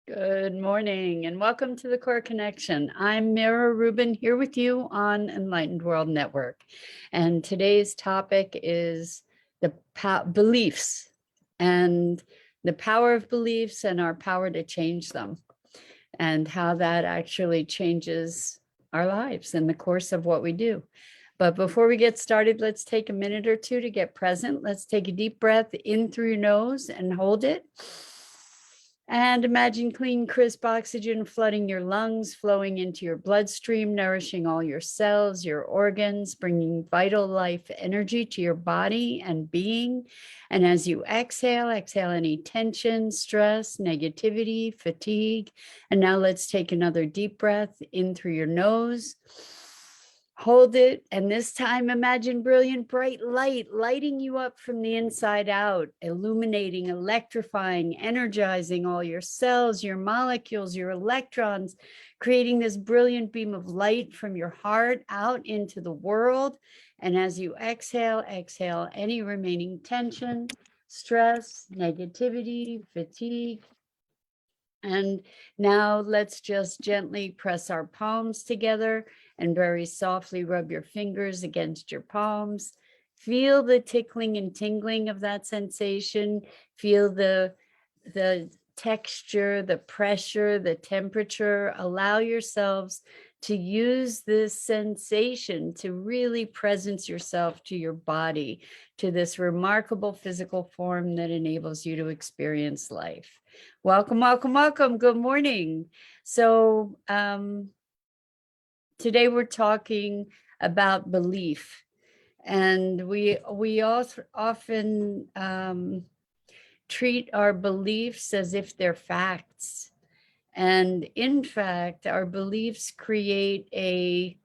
Good morning and welcome to the Core Connection. I'm Mira Rubin here with you on Enlightened World Network. And today's topic is the beliefs and the power of beliefs and our power to change them and how that actually changes our lives in the course of what we do. But before we get started, let's take a minute or two to get present. Let's take a deep breath in through your nose and hold it. And imagine clean, crisp oxygen flooding your lungs, flowing into your bloodstream, nourishing all your cells, your organs, bringing vital life energy to your body and being. And as you exhale any tension, stress, negativity, fatigue. And now let's take another deep breath in through your nose. Hold it, and this time imagine brilliant, bright light lighting you up from the inside out, illuminating, electrifying, energizing all your cells, your molecules, your electrons, creating this brilliant beam of light from your heart out into the world. And as you exhale any remaining tension, stress, negativity, fatigue. And now let's just gently press our palms together and very softly rub your fingers against your palms. Feel the tickling and tingling of that sensation. Feel the texture, the pressure, the temperature. Allow yourselves to use this sensation to really presence yourself to your body, to this remarkable physical form that enables you to experience life. Welcome, welcome, welcome. Good morning. So today we're talking about belief, and we often treat our beliefs as if they're facts. And in fact, our beliefs create a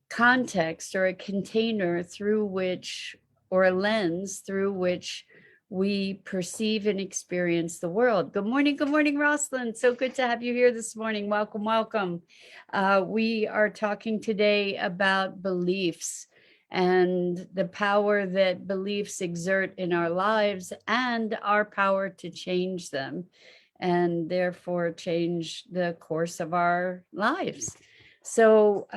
context or a container through which, or a lens through which we perceive and experience the world. Good morning, Rosalind. So good to have you here this morning. Welcome, welcome. We are talking today about beliefs and the power that beliefs exert in our lives and our power to change them and therefore change the course of our lives. So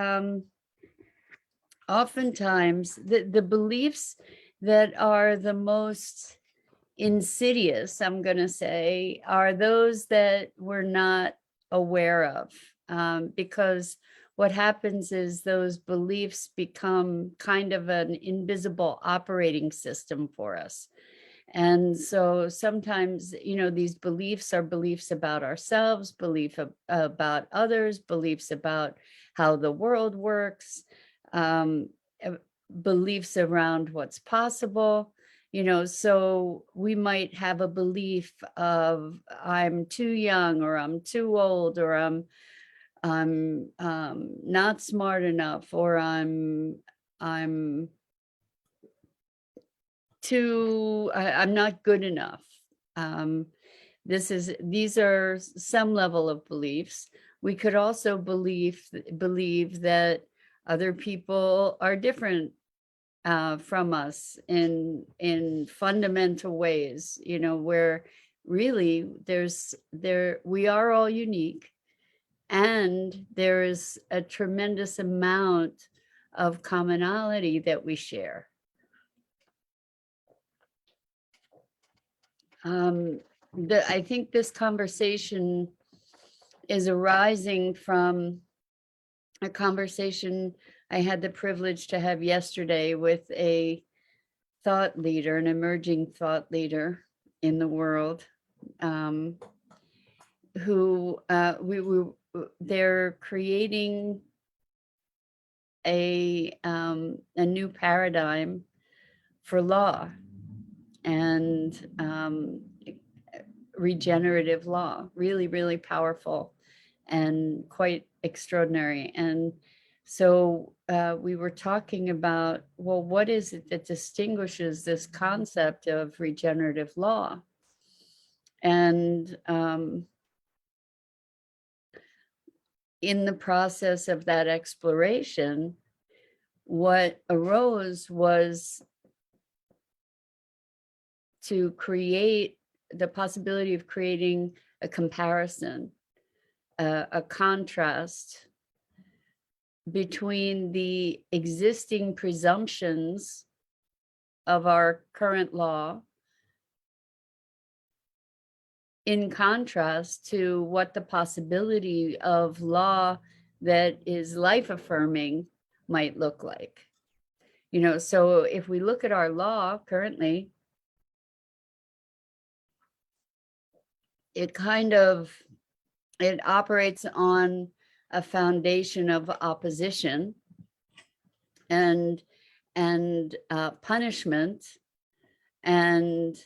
oftentimes the beliefs that are the most insidious, I'm going to say, are those that we're not aware of, because what happens is those beliefs become kind of an invisible operating system for us. And so sometimes, these beliefs are beliefs about ourselves, about others, beliefs about how the world works, beliefs around what's possible. So we might have a belief of I'm too young, or I'm too old, or I'm not smart enough, or I'm not good enough. These are some level of beliefs. We could also believe that other people are different from us in fundamental ways, where really we are all unique, and there is a tremendous amount of commonality that we share. I think this conversation is arising from a conversation I had the privilege to have yesterday with a thought leader, an emerging thought leader in the world, who they're creating a new paradigm for law and regenerative law, really, really powerful and quite extraordinary. And so we were talking about, well, what is it that distinguishes this concept of regenerative law? And in the process of that exploration, what arose was to create the possibility of creating a comparison, a contrast between the existing presumptions of our current law in contrast to what the possibility of law that is life affirming might look like. You know, so if we look at our law currently, it operates on a foundation of opposition and punishment and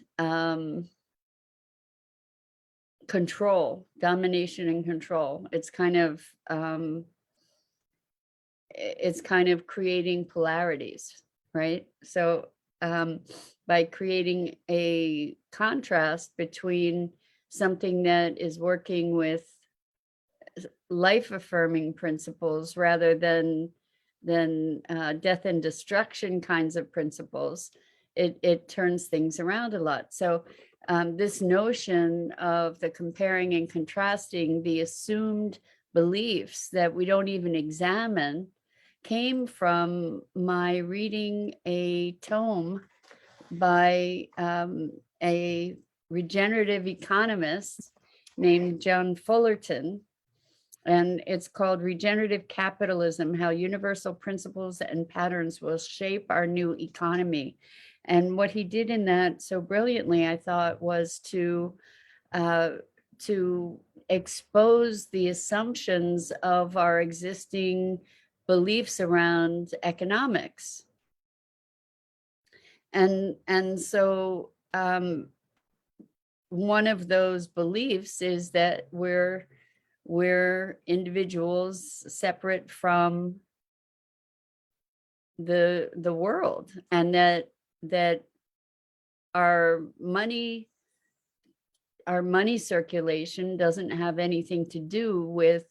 control, domination and control. It's kind of creating polarities, right? So by creating a contrast between something that is working with life-affirming principles rather than death and destruction kinds of principles, it turns things around a lot. So this notion of the comparing and contrasting the assumed beliefs that we don't even examine came from my reading a tome by a regenerative economist named John Fullerton. And it's called Regenerative Capitalism, How Universal Principles and Patterns Will Shape Our New Economy. And what he did in that so brilliantly, I thought, was to expose the assumptions of our existing beliefs around economics. And so one of those beliefs is that we're individuals separate from the world, and that our money circulation doesn't have anything to do with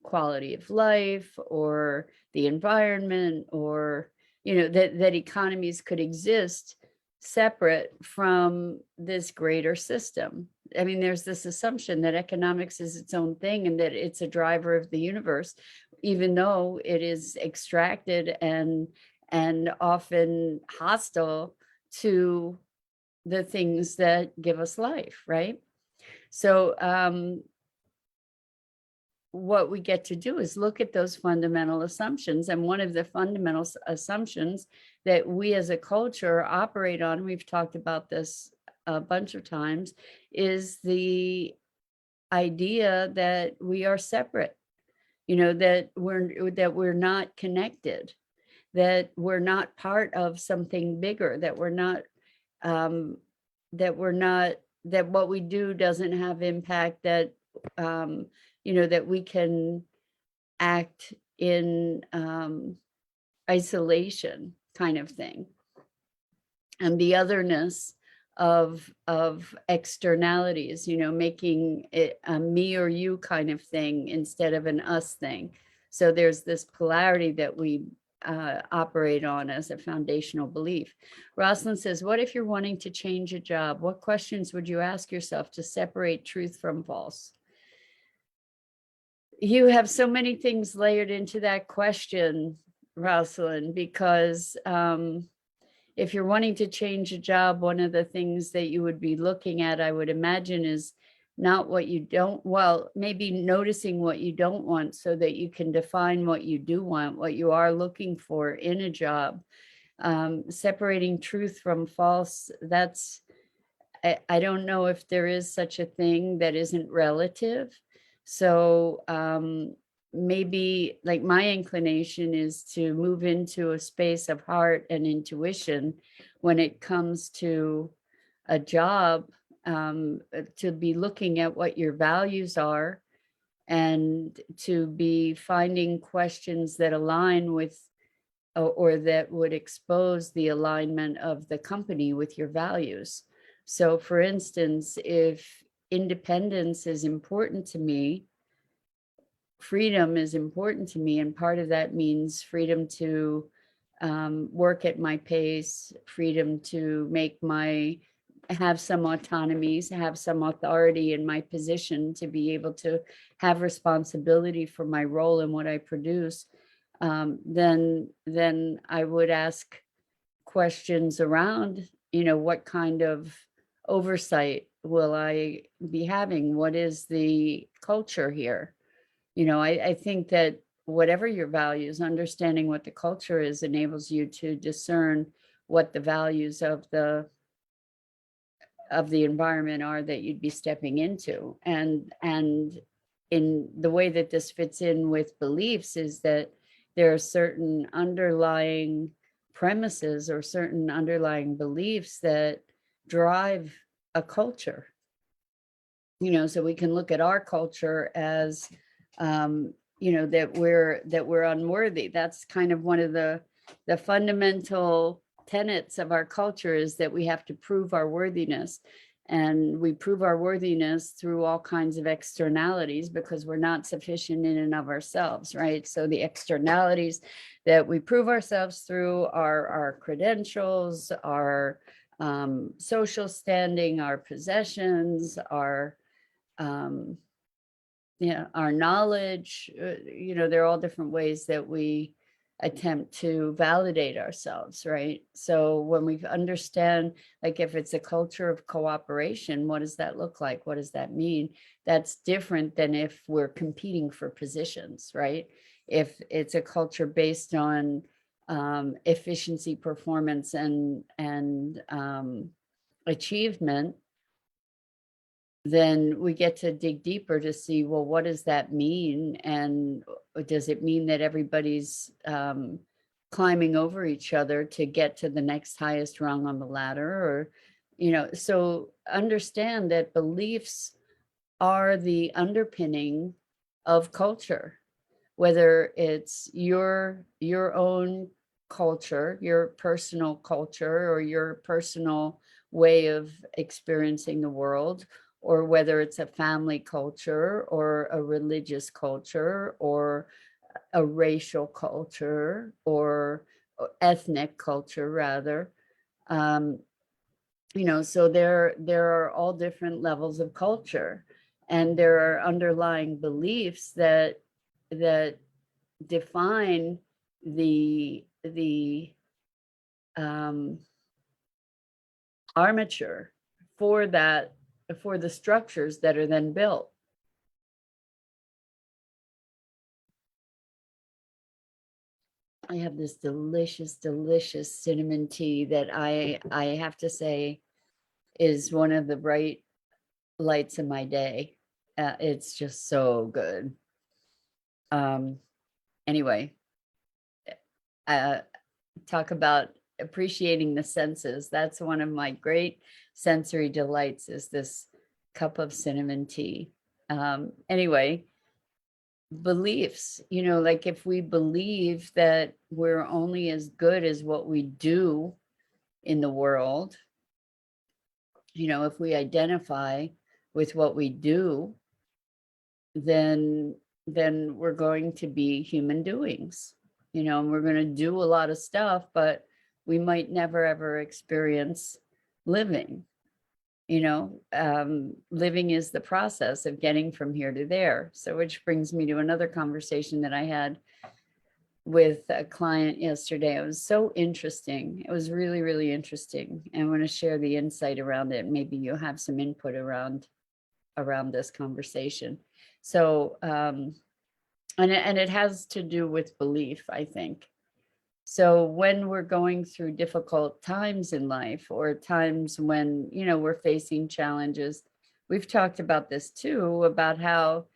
quality of life or the environment, or that economies could exist separate from this greater system. I mean, there's this assumption that economics is its own thing and that it's a driver of the universe, even though it is extracted and often hostile to the things that give us life, right? So what we get to do is look at those fundamental assumptions. And one of the fundamental assumptions that we as a culture operate on, we've talked about this a bunch of times, is the idea that we are separate, that we're not connected, that we're not part of something bigger, that that what we do doesn't have impact, that that we can act in isolation kind of thing. And the otherness of externalities, making it a me or you kind of thing instead of an us thing. So there's this polarity that we operate on as a foundational belief. Rosalind says, what if you're wanting to change a job? What questions would you ask yourself to separate truth from false? You have so many things layered into that question, Rosalind, because if you're wanting to change a job, one of the things that you would be looking at, I would imagine, is not what you don't, well, maybe noticing what you don't want so that you can define what you do want, what you are looking for in a job. Separating truth from false, that's, I don't know if there is such a thing that isn't relative. So maybe, like, my inclination is to move into a space of heart and intuition when it comes to a job, to be looking at what your values are and to be finding questions that align with or that would expose the alignment of the company with your values. So for instance, if independence is important to me, freedom is important to me, and part of that means freedom to work at my pace, freedom to make my have some autonomies, have some authority in my position to be able to have responsibility for my role in what I produce, then I would ask questions around, what kind of oversight will I be having? What is the culture here? I think that whatever your values, understanding what the culture is enables you to discern what the values of the environment are that you'd be stepping into. And in the way that this fits in with beliefs is that there are certain underlying premises or certain underlying beliefs that drive a culture. So we can look at our culture as that we're unworthy. That's kind of one of the fundamental tenets of our culture, is that we have to prove our worthiness. And we prove our worthiness through all kinds of externalities, because we're not sufficient in and of ourselves, right? So the externalities that we prove ourselves through are our credentials, our social standing, our possessions, our our knowledge. There are all different ways that we attempt to validate ourselves, right? So when we understand, like, if it's a culture of cooperation, what does that look like? What does that mean? That's different than if we're competing for positions, right? If it's a culture based on efficiency, performance, and achievement, then we get to dig deeper to see, well, what does that mean? And does it mean that everybody's climbing over each other to get to the next highest rung on the ladder? Or, so understand that beliefs are the underpinning of culture, whether it's your own culture, your personal culture, or your personal way of experiencing the world, or whether it's a family culture or a religious culture or a racial culture or ethnic culture, rather. So there are all different levels of culture, and there are underlying beliefs that define the armature for the structures that are then built. I have this delicious cinnamon tea that I have to say is one of the bright lights in my day. It's just so good. Anyway, talk about appreciating the senses. That's one of my great sensory delights, is this cup of cinnamon tea. Anyway, beliefs, like, if we believe that we're only as good as what we do in the world, if we identify with what we do, then we're going to be human doings, and we're going to do a lot of stuff, but we might never ever experience living. Living is the process of getting from here to there. So, which brings me to another conversation that I had with a client yesterday. It was so interesting. It was really, really interesting. And I want to share the insight around it. Maybe you'll have some input around this conversation. So, and it has to do with belief, I think. So when we're going through difficult times in life, or times when, we're facing challenges, we've talked about this too, about how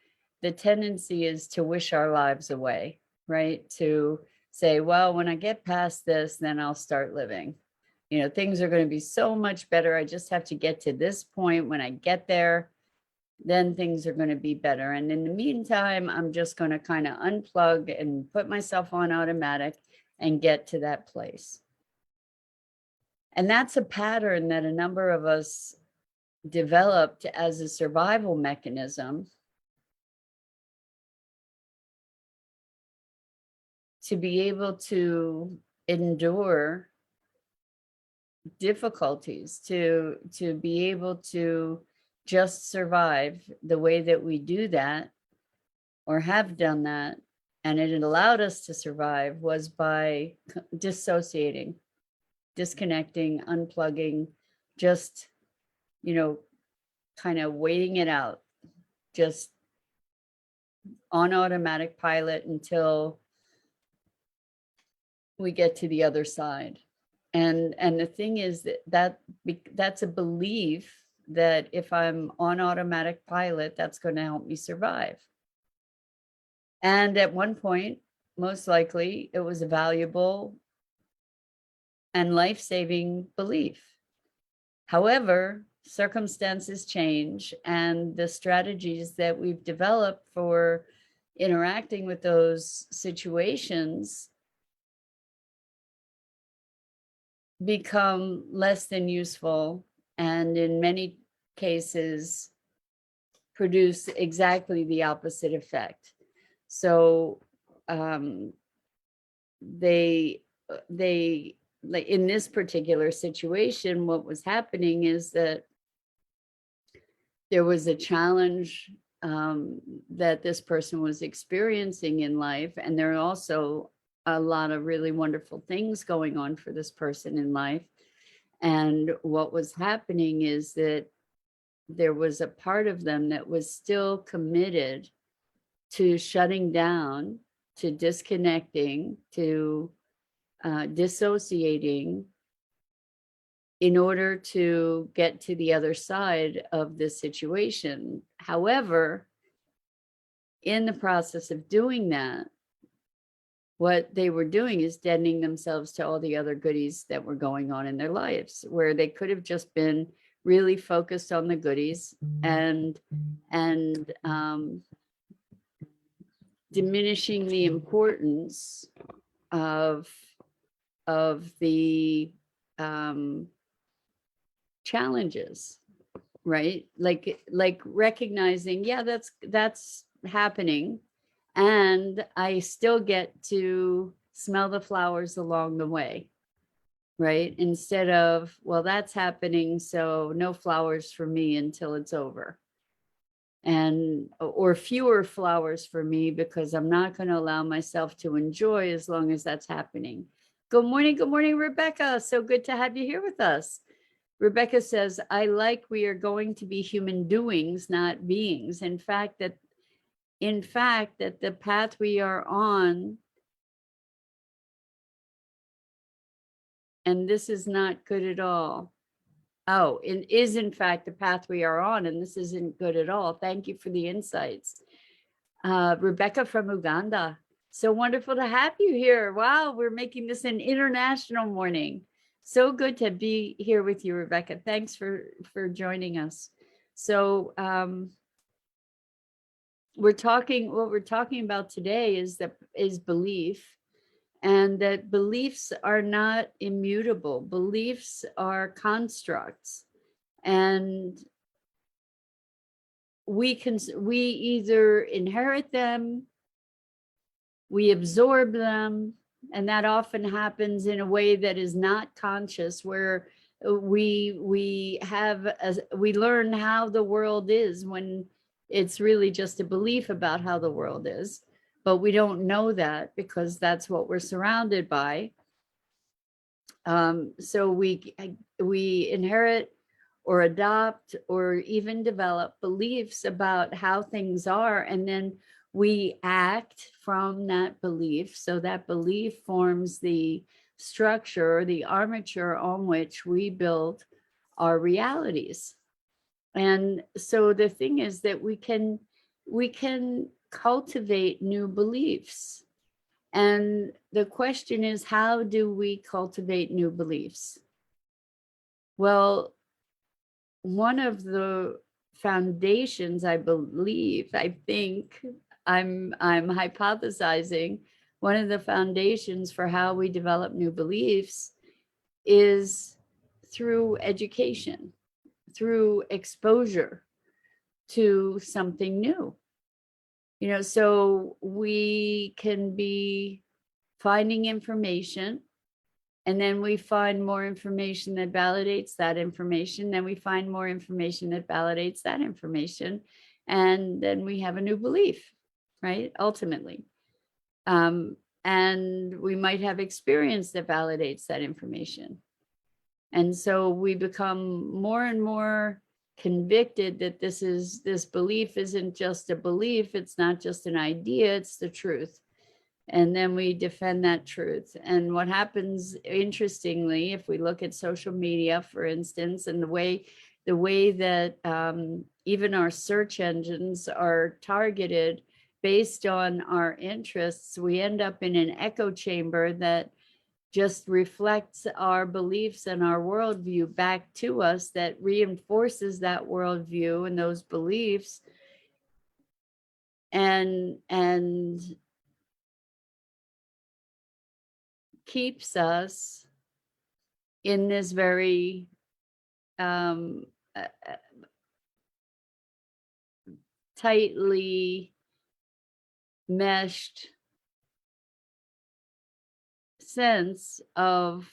the tendency is to wish our lives away, right? To say, well, when I get past this, then I'll start living. Things are going to be so much better. I just have to get to this point. When I get there, then things are going to be better. And in the meantime, I'm just going to kind of unplug and put myself on automatic and get to that place. And that's a pattern that a number of us developed as a survival mechanism to be able to endure difficulties to be able to just survive the way that we do that or have done that, and it allowed us to survive, was by dissociating, disconnecting, unplugging, just, kind of waiting it out, just on automatic pilot until we get to the other side. And the thing is that's a belief that if I'm on automatic pilot, that's going to help me survive. And at one point, most likely, it was a valuable and life-saving belief. However, circumstances change, and the strategies that we've developed for interacting with those situations become less than useful, and in many cases produce exactly the opposite effect. So they like in this particular situation, what was happening is that there was a challenge that this person was experiencing in life, and there are also a lot of really wonderful things going on for this person in life. And what was happening is that there was a part of them that was still committed to shutting down, to disconnecting, to dissociating in order to get to the other side of this situation. However, in the process of doing that, what they were doing is deadening themselves to all the other goodies that were going on in their lives, where they could have just been really focused on the goodies and diminishing the importance of the challenges, right? Like recognizing, yeah, that's happening, and I still get to smell the flowers along the way, right? Instead of, well, that's happening, so no flowers for me until it's over, and or fewer flowers for me because I'm not going to allow myself to enjoy as long as that's happening. Good morning, Rebecca. So good to have you here with us. Rebecca says, I like we are going to be human doings, not beings. In fact, that the path we are on, and this is not good at all. Oh, it is in fact the path we are on, and this isn't good at all. Thank you for the insights. Rebecca from Uganda. So wonderful to have you here. Wow, we're making this an international morning. So good to be here with you, Rebecca. Thanks for joining us. So what we're talking about today is belief, and that beliefs are not immutable. Beliefs are constructs, and we either inherit them, we absorb them, and that often happens in a way that is not conscious, where we learn how the world is when it's really just a belief about how the world is, but we don't know that because that's what we're surrounded by. So we inherit or adopt or even develop beliefs about how things are, and then we act from that belief. So that belief forms the structure or the armature on which we build our realities. And so the thing is that we can cultivate new beliefs. And the question is, how do we cultivate new beliefs? Well, one of the foundations, I think I'm hypothesizing, one of the foundations for how we develop new beliefs is through education, through exposure to something new. So we can be finding information And then we find more information that validates that information. Then we find more information that validates that information. And then we have a new belief, right? Ultimately. And we might have experience that validates that information. And so we become more and more convicted that this belief isn't just a belief. It's not just an idea, it's the truth. And then we defend that truth. And what happens, interestingly, if we look at social media, for instance, and the way that even our search engines are targeted based on our interests, we end up in an echo chamber that just reflects our beliefs and our worldview back to us, that reinforces that worldview and those beliefs, and keeps us in this very tightly meshed sense of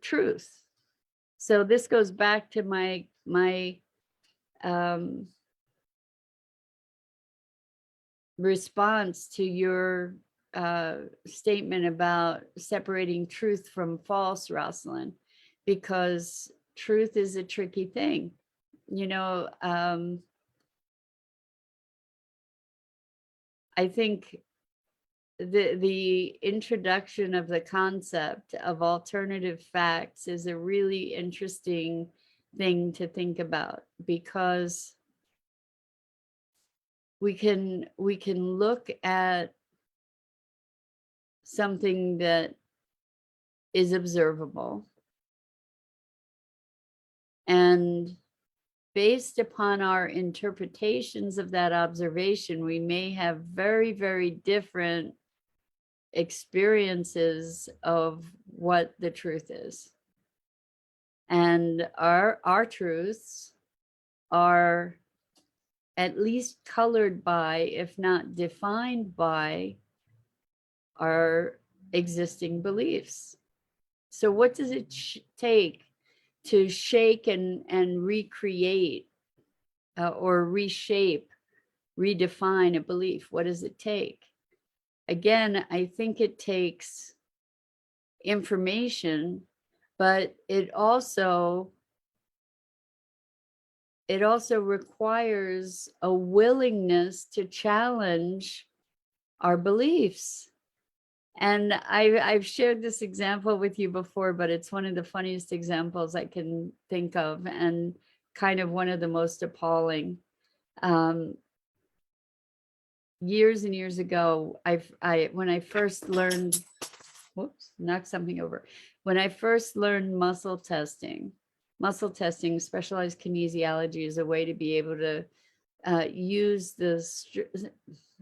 truth. So this goes back to my response to your statement about separating truth from false, Rosalind, because truth is a tricky thing. You know, I think the introduction of the concept of alternative facts is a really interesting thing to think about, because we can look at something that is observable, and based upon our interpretations of that observation, we may have very, very different experiences of what the truth is. And our truths are at least colored by, if not defined by, our existing beliefs. So what does it take to shake and recreate or reshape, redefine a belief? What does it take? Again, I think it takes information, but it also requires a willingness to challenge our beliefs. And I've shared this example with you before, but it's one of the funniest examples I can think of, and kind of one of the most appalling. Years and years ago, when I first learned, whoops, knocked something over. When I first learned muscle testing, specialized kinesiology, is a way to be able to use this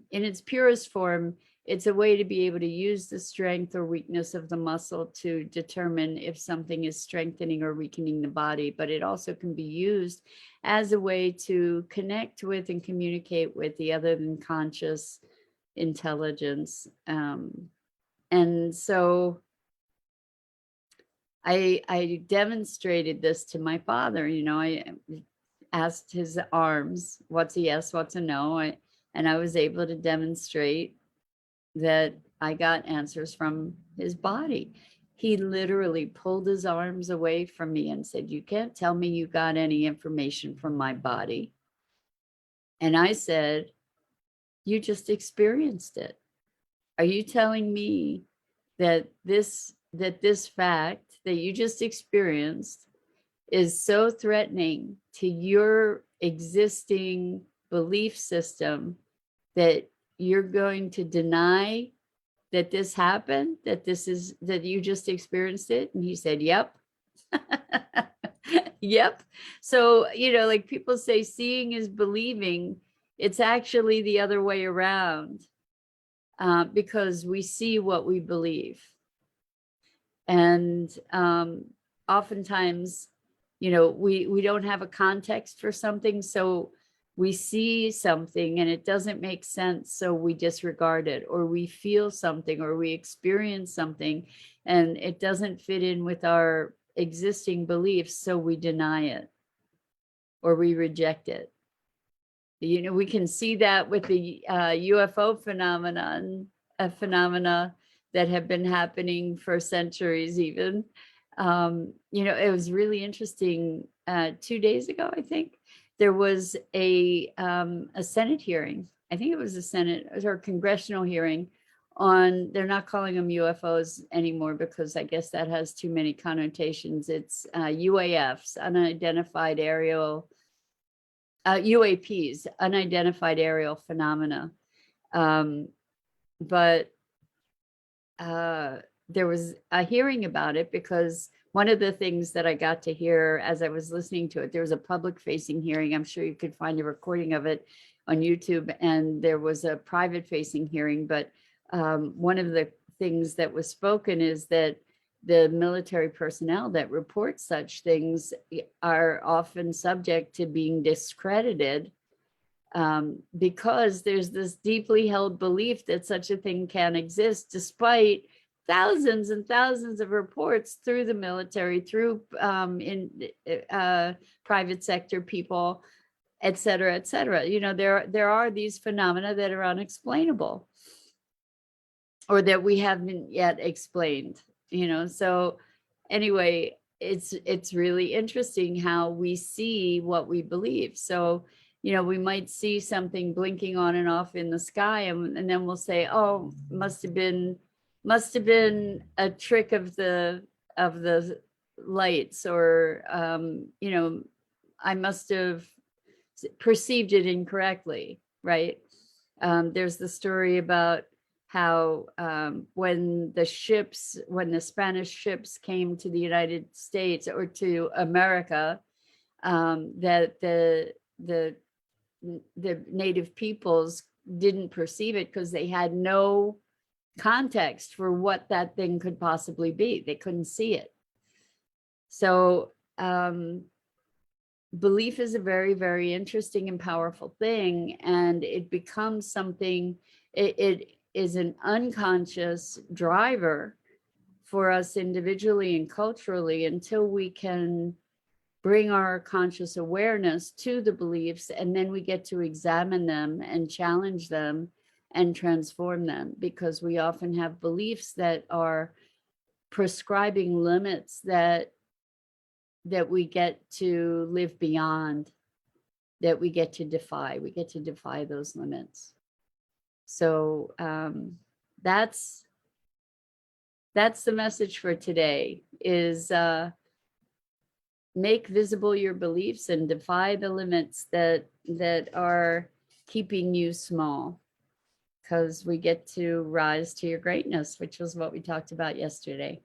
in its purest form. It's a way to be able to use the strength or weakness of the muscle to determine if something is strengthening or weakening the body. But it also can be used as a way to connect with and communicate with the other than conscious intelligence. And so I demonstrated this to my father. You know, I asked his arms, what's a yes, what's a no? And I was able to demonstrate that I got answers from his body. He literally pulled his arms away from me and said, "You can't tell me you got any information from my body." And I said, "You just experienced it. Are you telling me that this fact that you just experienced is so threatening to your existing belief system that you're going to deny that this happened, that you just experienced it?" And he said, "Yep." Yep. So, you know, like people say, seeing is believing. It's actually the other way around, because we see what we believe. And oftentimes, you know, we don't have a context for something. So we see something and it doesn't make sense, so we disregard it, or we feel something or we experience something and it doesn't fit in with our existing beliefs, so we deny it or we reject it. You know, we can see that with the UFO phenomena that have been happening for centuries even. You know, it was really interesting. 2 days ago, I think, there was a Senate hearing. I think it was a Senate or congressional hearing on, they're not calling them UFOs anymore because I guess that has too many connotations. It's UAFs, unidentified aerial, UAPs, unidentified aerial phenomena. But there was a hearing about it because one of the things that I got to hear as I was listening to it, there was a public facing hearing. I'm sure you could find a recording of it on YouTube, and there was a private facing hearing. But one of the things that was spoken is that the military personnel that report such things are often subject to being discredited because there's this deeply held belief that such a thing can exist, despite thousands and thousands of reports through the military, through private sector people, et cetera, et cetera. You know, there are these phenomena that are unexplainable or that we haven't yet explained, you know. So anyway, it's really interesting how we see what we believe. So, you know, we might see something blinking on and off in the sky, and then we'll say, oh, must have been a trick of the lights, or you know, I must have perceived it incorrectly, right? There's the story about how when the Spanish ships came to the United States or to America, that the native peoples didn't perceive it because they had no context for what that thing could possibly be. They couldn't see it. So belief is a very, very interesting and powerful thing, and it becomes something, it is an unconscious driver for us individually and culturally until we can bring our conscious awareness to the beliefs, and then we get to examine them and challenge them and transform them, because we often have beliefs that are prescribing limits that we get to live beyond, that we get to defy. We get to defy those limits. So that's the message for today, is make visible your beliefs and defy the limits that are keeping you small, because we get to rise to your greatness, which was what we talked about yesterday.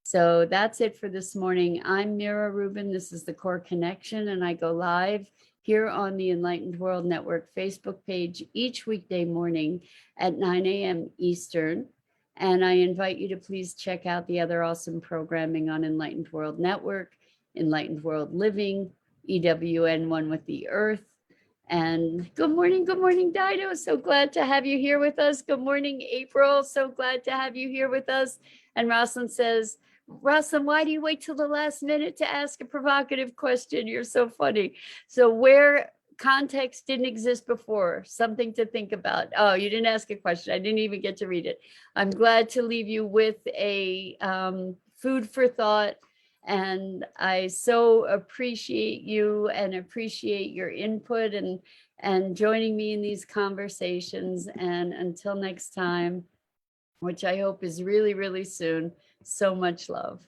So that's it for this morning. I'm Mira Rubin. This is the Core Connection, and I go live here on the Enlightened World Network Facebook page each weekday morning at 9 a.m. Eastern. And I invite you to please check out the other awesome programming on Enlightened World Network, Enlightened World Living, EWN One with the Earth. And good morning, Dido. So glad to have you here with us. Good morning, April. So glad to have you here with us. And Rosalind says, Rosalind, why do you wait till the last minute to ask a provocative question? You're so funny. So where context didn't exist before, something to think about. Oh, you didn't ask a question. I didn't even get to read it. I'm glad to leave you with a food for thought. And I so appreciate you and appreciate your input and joining me in these conversations. And until next time, which I hope is really, really soon, so much love.